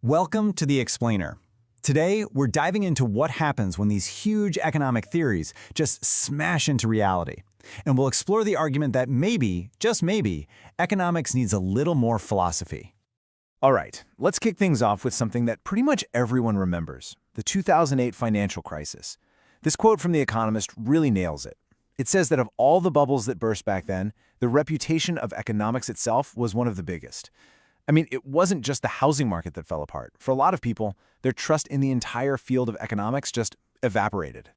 Welcome to The Explainer. Today, we're diving into what happens when these huge economic theories just smash into reality. And we'll explore the argument that maybe, just maybe, economics needs a little more philosophy. All right, let's kick things off with something that pretty much everyone remembers, the 2008 financial crisis. This quote from The Economist really nails it. It says that of all the bubbles that burst back then, the reputation of economics itself was one of the biggest. I mean, it wasn't just the housing market that fell apart. For a lot of people, their trust in the entire field of economics just evaporated.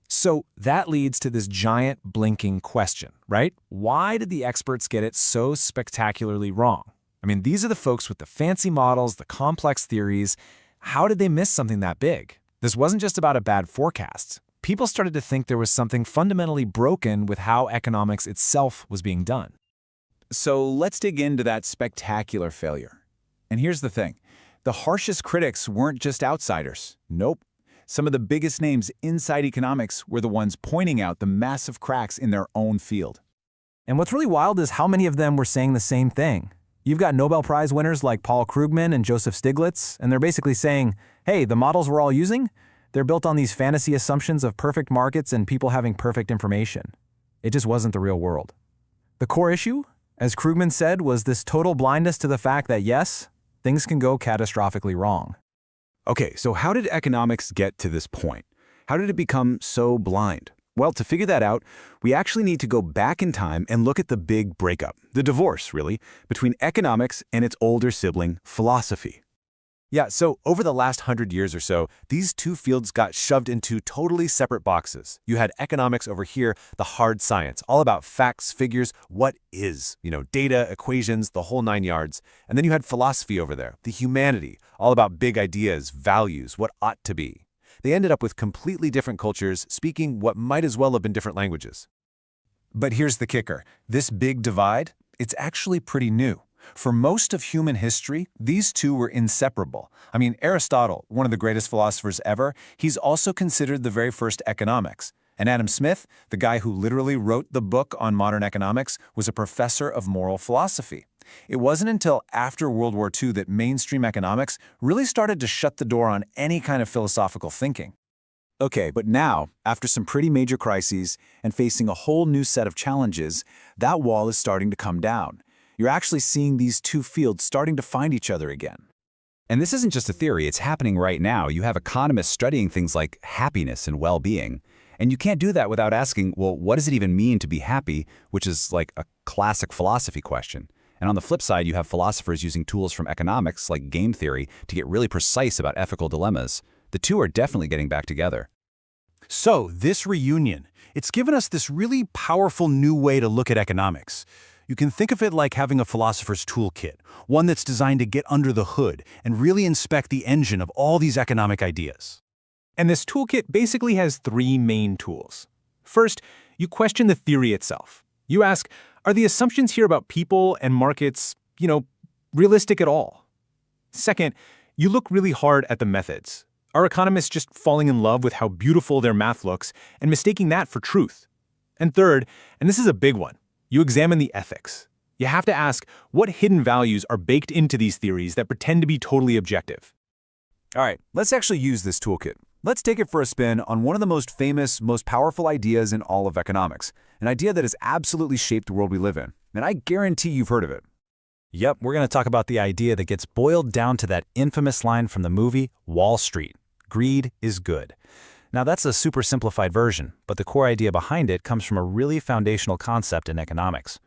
So that leads to this giant blinking question, right? Why did the experts get it so spectacularly wrong? I mean, these are the folks with the fancy models, the complex theories. How did they miss something that big? This wasn't just about a bad forecast. People started to think there was something fundamentally broken with how economics itself was being done. So let's dig into that spectacular failure. And here's the thing. The harshest critics weren't just outsiders. Nope. Some of the biggest names inside economics were the ones pointing out the massive cracks in their own field. And what's really wild is how many of them were saying the same thing. You've got Nobel Prize winners like Paul Krugman and Joseph Stiglitz, and they're basically saying, hey, the models we're all using, they're built on these fantasy assumptions of perfect markets and people having perfect information. It just wasn't the real world. The core issue, as Krugman said, was this total blindness to the fact that, yes, things can go catastrophically wrong. Okay, so how did economics get to this point? How did it become so blind? Well, to figure that out, we actually need to go back in time and look at the big breakup, the divorce, really, between economics and its older sibling, philosophy. Yeah, so over the last 100 years or so, these two fields got shoved into totally separate boxes. You had economics over here, the hard science, all about facts, figures, what is, data, equations, the whole nine yards. And then you had philosophy over there, the humanity, all about big ideas, values, what ought to be. They ended up with completely different cultures, speaking what might as well have been different languages. But here's the kicker. This big divide, it's actually pretty new. For most of human history, these two were inseparable. I mean, Aristotle, one of the greatest philosophers ever, he's also considered the very first economics. And Adam Smith, the guy who literally wrote the book on modern economics, was a professor of moral philosophy. It wasn't until after World War II that mainstream economics really started to shut the door on any kind of philosophical thinking. Okay, but now, after some pretty major crises and facing a whole new set of challenges, that wall is starting to come down. You're actually seeing these two fields starting to find each other again. And this isn't just a theory, it's happening right now. You have economists studying things like happiness and well-being. And you can't do that without asking, well, what does it even mean to be happy, which is like a classic philosophy question. And on the flip side, you have philosophers using tools from economics, like game theory, to get really precise about ethical dilemmas. The two are definitely getting back together. So, this reunion, it's given us this really powerful new way to look at economics. You can think of it like having a philosopher's toolkit, one that's designed to get under the hood and really inspect the engine of all these economic ideas. And this toolkit basically has three main tools. First, you question the theory itself. You ask, are the assumptions here about people and markets, realistic at all? Second, you look really hard at the methods. Are economists just falling in love with how beautiful their math looks and mistaking that for truth? And third, and this is a big one, you examine the ethics. You have to ask what hidden values are baked into these theories that pretend to be totally objective. All right, let's actually use this toolkit. Let's take it for a spin on one of the most famous, most powerful ideas in all of economics, an idea that has absolutely shaped the world we live in. And I guarantee you've heard of it. Yep, we're going to talk about the idea that gets boiled down to that infamous line from the movie Wall Street. Greed is good. Now, that's a super simplified version, but the core idea behind it comes from a really foundational concept in economics.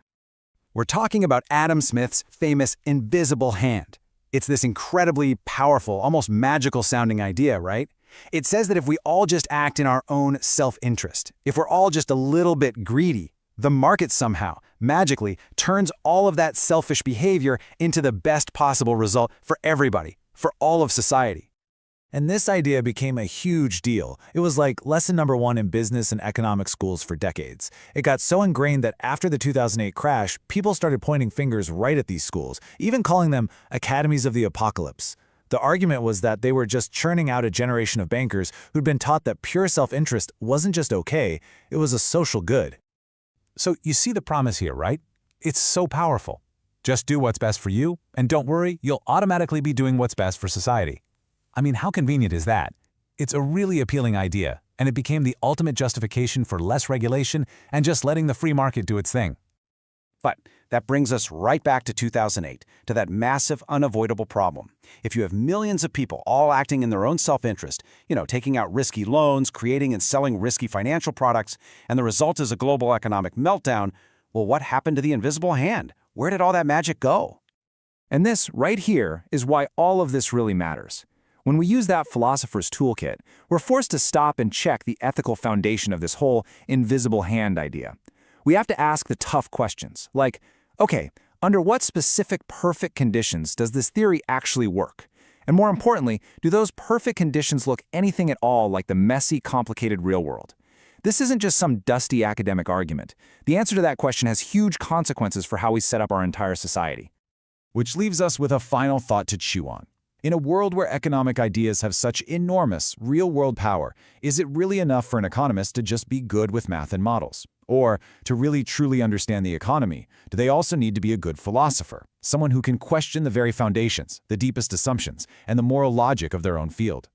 We're talking about Adam Smith's famous invisible hand. It's this incredibly powerful, almost magical-sounding idea, right? It says that if we all just act in our own self-interest, if we're all just a little bit greedy, the market somehow, magically, turns all of that selfish behavior into the best possible result for everybody, for all of society. And this idea became a huge deal. It was like lesson number one in business and economic schools for decades. It got so ingrained that after the 2008 crash, people started pointing fingers right at these schools, even calling them academies of the apocalypse. The argument was that they were just churning out a generation of bankers who'd been taught that pure self-interest wasn't just okay, it was a social good. So you see the promise here, right? It's so powerful. Just do what's best for you, and don't worry, you'll automatically be doing what's best for society. I mean, how convenient is that? It's a really appealing idea, and it became the ultimate justification for less regulation and just letting the free market do its thing. But that brings us right back to 2008, to that massive, unavoidable problem. If you have millions of people all acting in their own self-interest, taking out risky loans, creating and selling risky financial products, and the result is a global economic meltdown, well, what happened to the invisible hand? Where did all that magic go? And this, right here, is why all of this really matters. When we use that philosopher's toolkit, we're forced to stop and check the ethical foundation of this whole invisible hand idea. We have to ask the tough questions, like, okay, under what specific perfect conditions does this theory actually work? And more importantly, do those perfect conditions look anything at all like the messy, complicated real world? This isn't just some dusty academic argument. The answer to that question has huge consequences for how we set up our entire society. Which leaves us with a final thought to chew on. In a world where economic ideas have such enormous, real-world power, is it really enough for an economist to just be good with math and models? Or, to really truly understand the economy, do they also need to be a good philosopher, someone who can question the very foundations, the deepest assumptions, and the moral logic of their own field?